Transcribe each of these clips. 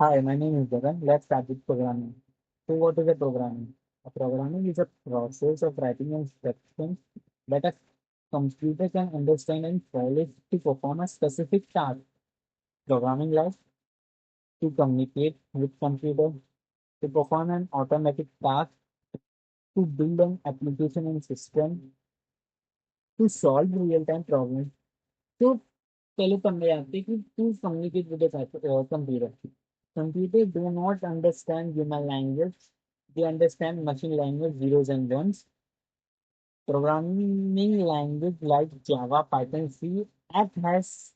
Hi, my name is Gagan. Let's start with programming. So, what is a programming? A programming is a process of writing instructions that a computer can understand and follow to perform a specific task. Programming like to communicate with computer, to perform an automatic task, to build an application and system, to solve real-time problems. तो पहले पढ़ने आते हैं कि to communicate with computer. Computers do not understand human language. They understand machine language, zeros and ones. Programming language like Java, Python, C act has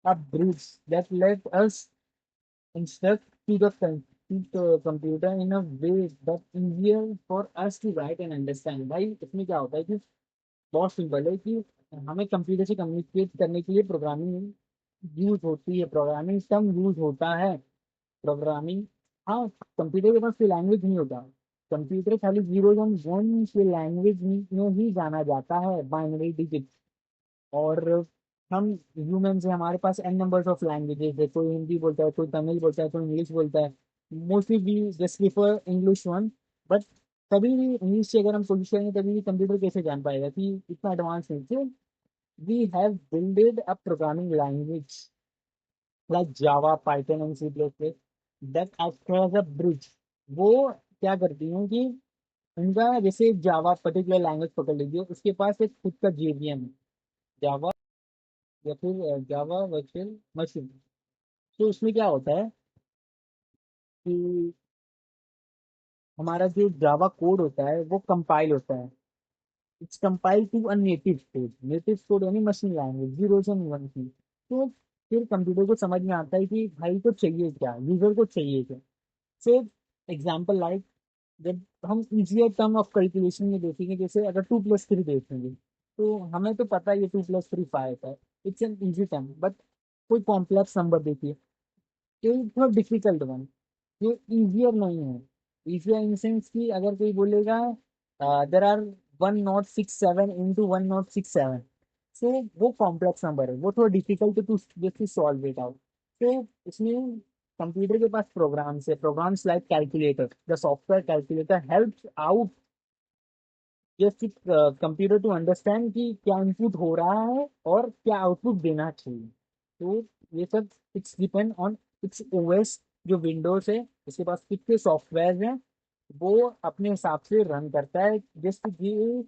a bridge that let us instruct to the computer in a way that easier for us to write and understand. भाई इसमें क्या होता है कि बहुत simple है कि हमें कंप्यूटर से कम्युनिकेट करने के लिए प्रोग्रामिंग यूज होती है, प्रोग्रामिंग टर्म यूज होता है। प्रोग्रामिंग, हाँ, कंप्यूटर के पास कोई लैंग्वेज नहीं होता। कंप्यूटर खाली जीरोज एंड वन के लैंग्वेज में ही जाना जाता है, बाइनरी डिजिट। और हम ह्यूमन से हमारे पास एन नंबर्स ऑफ लैंग्वेजेस है, कोई हिंदी बोलता है, कोई तमिल बोलता है, कोई इंग्लिश बोलता है। Mostly we just prefer English one. But कभी भी इंग्लिश से अगर हम कोशिश करेंगे तभी भी कंप्यूटर कैसे जान पाएगा कि इतना एडवांस नहीं। तो we have builded a programming language like Java, Python and C plus plus that act as a bridge. वो क्या करती हैं कि उनका जैसे जावा पर्टिकुलर लैंग्वेज पकड़ लीजिए, उसके पास एक खुद का जेवीएम है, जावा या फिर जावा वर्चुअल मशीन। तो उसमें क्या होता है कि हमारा जो जावा कोड होता है वो कंपाइल होता है। It's compile to a native code यानी machine language zero and one की। तो फिर कंप्यूटर को समझ में आता है कि भाई को चाहिए क्या, यूजर को चाहिए क्या। से एग्जाम्पल लाइक जब हम इजियर टर्म ऑफ कैलकुलेशन में देखेंगे, जैसे अगर 2+3 देखेंगे तो हमें तो पता है ये 2+3 5 है, it's an easy term. But कोई कॉम्प्लेक्स नंबर देखिए, ये थोड़ा डिफिकल्ट वन, ये इजियर नहीं है। इजियर इन सेंस कि अगर कोई बोलेगा देर आर 1067 इंटू 1067, सो वो कॉम्प्लेक्स नंबर है, वो थोड़ा difficult to just solve it out. तो इसमें कंप्यूटर के पास प्रोग्राम्स है, programs like calculator, the software calculator helps out just computer to understand कि क्या इनपुट हो रहा है और क्या आउटपुट देना चाहिए। तो ये सब it's depend on it's OS. जो विंडोज है उसके पास कितने सॉफ्टवेयर हैं, वो अपने हिसाब से रन करता है just give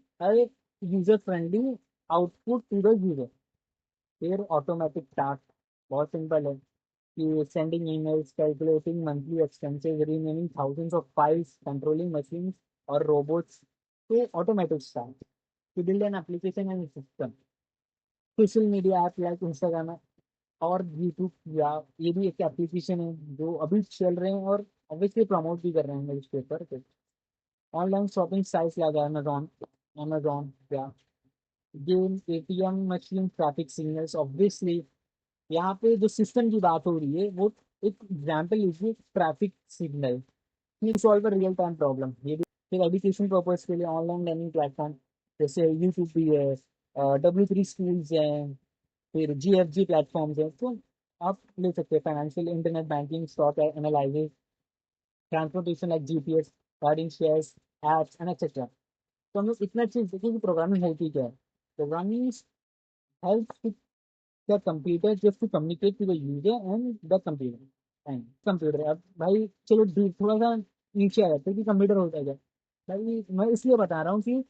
user friendly output to the user. फिर ऑटोमेटिक टास्क बहुत सिंपल है कि sending emails, calculating monthly expenses, renaming thousands of files, controlling machines और रोबोट्स। तो automatic task to build an application and system। Social media app like Instagram और YouTube, या ये भी एक एप्लीकेशन है जो अभी चल रहे हैं और ऑब्वियसली प्रमोट भी कर रहे हैं न्यूज पेपर पे। Online shopping sites like Amazon, Amazon या game, ATM machine, traffic signals. Obviously यहाँ पे जो सिस्टम की बात हो रही है वो एक एग्जाम्पल लीजिए, traffic signal solve real time problem. ये भी फिर एजुकेशन पर्पज के लिए ऑनलाइन लर्निंग प्लेटफॉर्म जैसे यूट्यूब भी है, W3 स्कूल्स हैं, फिर GFG प्लेटफॉर्म्स हैं। तो आप ले सकते हैं financial, internet banking, stock analysis, transportation like GPS, guiding shares, apps and etcetera. तो हम लोग इतना चीज देखिए कि प्रोग्रामिंग होती क्या है। Programming help the computer just to communicate to the user and the computer and computer. अब भाई चलो थोड़ा सा नीचे आ जाते हैं कि कंप्यूटर होता है क्या। भाई मैं इसलिए बता रहा हूँ कि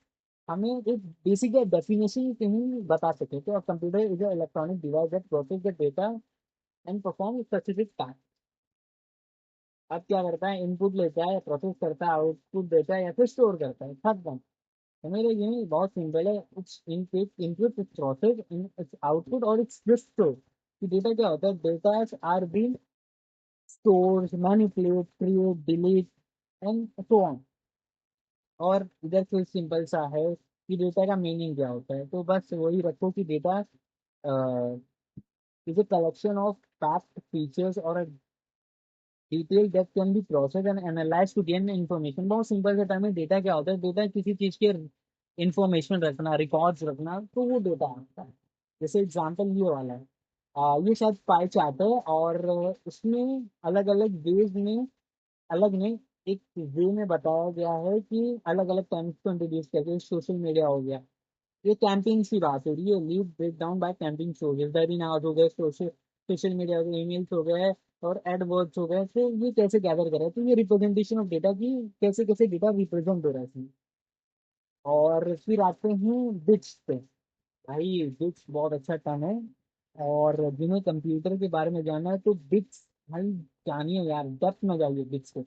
हमें एक बेसिक डेफिनेशन कहीं बता सके। तो computer is electronic device that process the data and perform specific task. अब क्या करता है, इनपुट लेता है, प्रोसेस करता है, आउटपुट देता है या फिर स्टोर करता है, खत्म। तो मेरे ये बहुत सिंपल है, it's input, input it's process, it's output और इट्स जस्ट स्टोर। कि डेटा क्या होता है, data are been store, manipulate, create, delete and so on. और इधर फिर सिंपल सा है कि डेटा का मीनिंग क्या होता है। तो बस वही रखो कि data is a collection of fact, features और a detail that can be processed and analyzed to gain information। बहुत सिंपल सा टर्म है। डेटा क्या होता है, डेटा किसी चीज के इंफॉर्मेशन रखना, रिकॉर्ड्स रखना, तो वो डेटा होता है। जैसे एग्जांपल ये वाला है ये शायद पाई चार्ट है, और उसमें अलग अलग वेज में, अलग नहीं, एक वे में बताया गया है कि अलग अलग टर्म्स को इंट्रोड्यूस करके सोशल मीडिया हो गया। ये कैंपिंग की बात हो रही है, leave break down by camping shows, webinar हो गए, सोशल सोशल मीडिया हो गए, ईमेल्स हो गए, और एडवर्ड्स हो गए। तो ये कैसे गैदर करा है, तो ये रिप्रेजेंटेशन ऑफ डेटा की, कैसे कैसे डेटा रिप्रेजेंट हो रहा है इसमें। और फिर आते हैं बिट्स पे। भाई बिट्स बहुत अच्छा टर्म है, और जिन्हें कंप्यूटर के बारे में जानना है तो बिट्स, भाई जानिए यार, डेप्थ में जाइए बिट्स पे।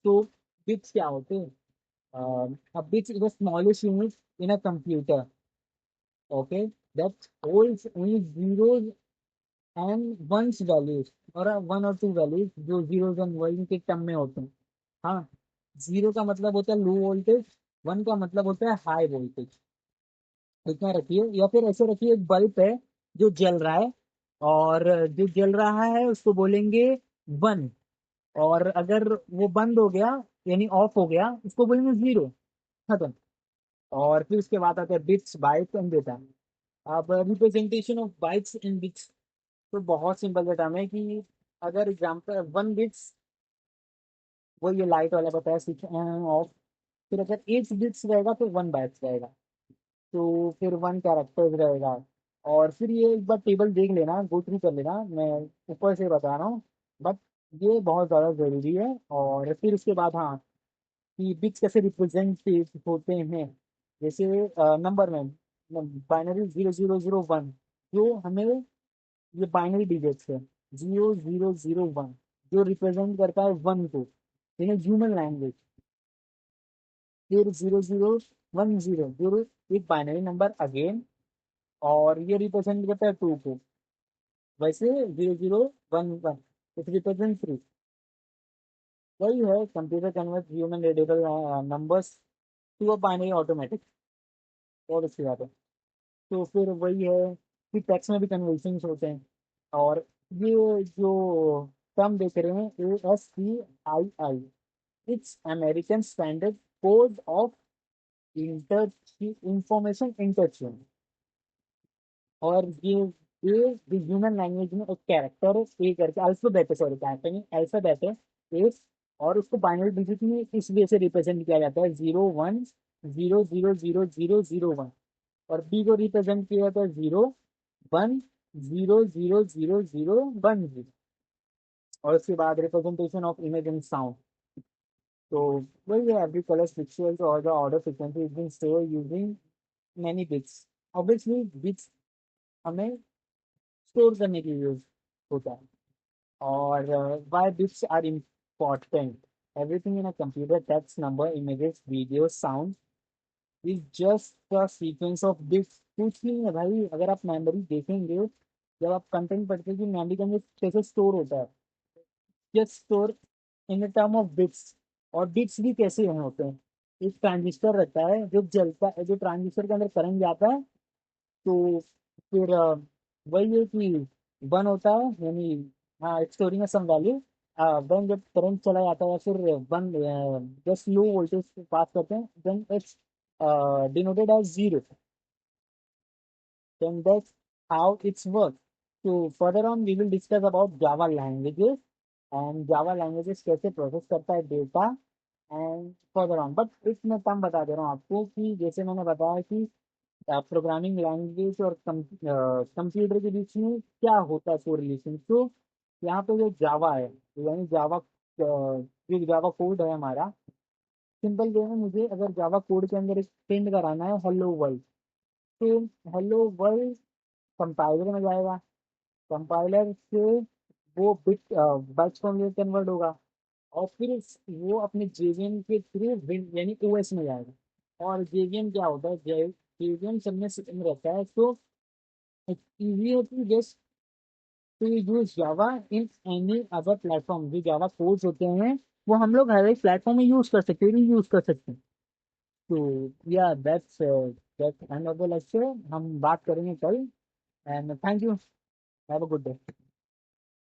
तो बिट्स क्या होते हैं? अब bits is the smallest unit in a computer, okay, that holds only zeros and ones values, और वन और टू वैल्यूज जो जीरोज एंड वन के टर्म में होते हैं। हाँ, जीरो का मतलब होता है लो वोल्टेज, वन का मतलब होता है हाई वोल्टेज। इतना रखिए, या फिर ऐसे रखिए, एक बल्ब है जो जल रहा है, और जो जल रहा है उसको बोलेंगे वन, और अगर वो बंद हो गया यानी ऑफ हो गया उसको बोलेंगे जीरो, खत्म। और फिर उसके बाद आता है बिट्स, बाइट्स एंड डेटा। अब representation of bytes and bits, तो बहुत सिंपल सा टर्म है कि अगर एग्जाम्पल वन बिट्स, वो ये लाइट वाला बताया स्विच ऑन ऑफ, फिर अगर एट बिट्स रहेगा तो वन बाइट्स रहेगा, तो फिर वन कैरेक्टर्स रहेगा। और फिर ये एक बार टेबल देख लेना, गो थ्रू कर लेना, मैं ऊपर से बता रहा हूँ, बट ये बहुत ज़्यादा ज़रूरी है। और फिर उसके बाद हाँ, कि बिट्स कैसे रिप्रेजेंट होते हैं, जैसे नंबर में बाइनरी 0001, जो हमें, ये बाइनरी डिजिट्स है, 0001, जो रिप्रेजेंट करता है वन को इन ह्यूमन लैंग्वेज। फिर 0010, जो एक बाइनरी नंबर अगेन, और ये रिप्रेजेंट करता है टू को। वैसे 0011 इट रिप्रेजेंट थ्री। वही है, computer convert human readable numbers to a binary automatic. और उसकी बात है, तो फिर वही है कि टेक्स्ट में भी कन्वर्जन होते हैं। और ये जो टर्म देख रहे हैं, ASCII, it's American standard code of inter information interchange. और ये ह्यूमन लैंग्वेज में एक कैरेक्टर है, ए करके अल्फाबेट है, सॉरी कैरेक्टर नहीं, अल्फाबेट है ए, और उसको बाइनरी डिजिट में इस वे से रिप्रेजेंट किया जाता है, 01000000 वन। और बी को रिप्रेजेंट किया जाता है 01000000 वन। और उसके बाद representation of image and sound, तो वही है, एवरी कलर पिक्चर्स और the order frequency is been store using many bits. Obviously bits हमें स्टोर करने के लिए यूज होता है। और why bits are important, everything in a computer, text, number, images, video, sound, is just a sequence of bits। कुछ नहीं है भाई, अगर आप मेमोरी देखेंगे, जब आप कंटेंट पढ़ते हैं कि मेमोरी के अंदर कैसे स्टोर होता है, just store in the term of bits. और बिट्स भी कैसे होते हैं, एक ट्रांजिस्टर रहता है जो जलता है, जो ट्रांजिस्टर के अंदर करंट जाता है, तो फिर वही है कि वन होता है, यानी हाँ स्टोरिंग है सम वैल्यू। वन जब करंट चला जाता है, फिर one just low voltage pass करते हैं, then it's denoted as zero. Then that's how it's work. तो further on we will discuss about Java languages, and Java languages कैसे प्रोसेस करता है data, and further on. But इस मैं term बता दे रहा हूँ आपको, कि जैसे मैंने बताया कि प्रोग्रामिंग लैंग्वेज और कंप्यूटर के बीच में क्या होता है कोरिलेशन, तो यहाँ पे जो जावा है, यानी जावा, जो जावा कोड है हमारा, सिंपल वे में मुझे अगर जावा कोड के अंदर एक प्रिंट कराना है हेलो वर्ल्ड, तो हेलो वर्ल्ड कंपाइलर में जाएगा, कंपाइलर से वो बिट बाइट्स में कन्वर्ट होगा, और फिर वो अपने जेवीएम के थ्रू यानी ओएस में जाएगा। और जेवीएम क्या होता है, जेवीएम सब में सिस्टम रहता है, तो it's easier to just to use Java in any other platform। जो जावा कोड्स होते हैं वो हम लोग हर एक प्लेटफॉर्म में यूज कर सकते हैं, यूज कर सकते हैं। तो या that's end of the lecture, हम बात करेंगे कल। And thank you, have a good day.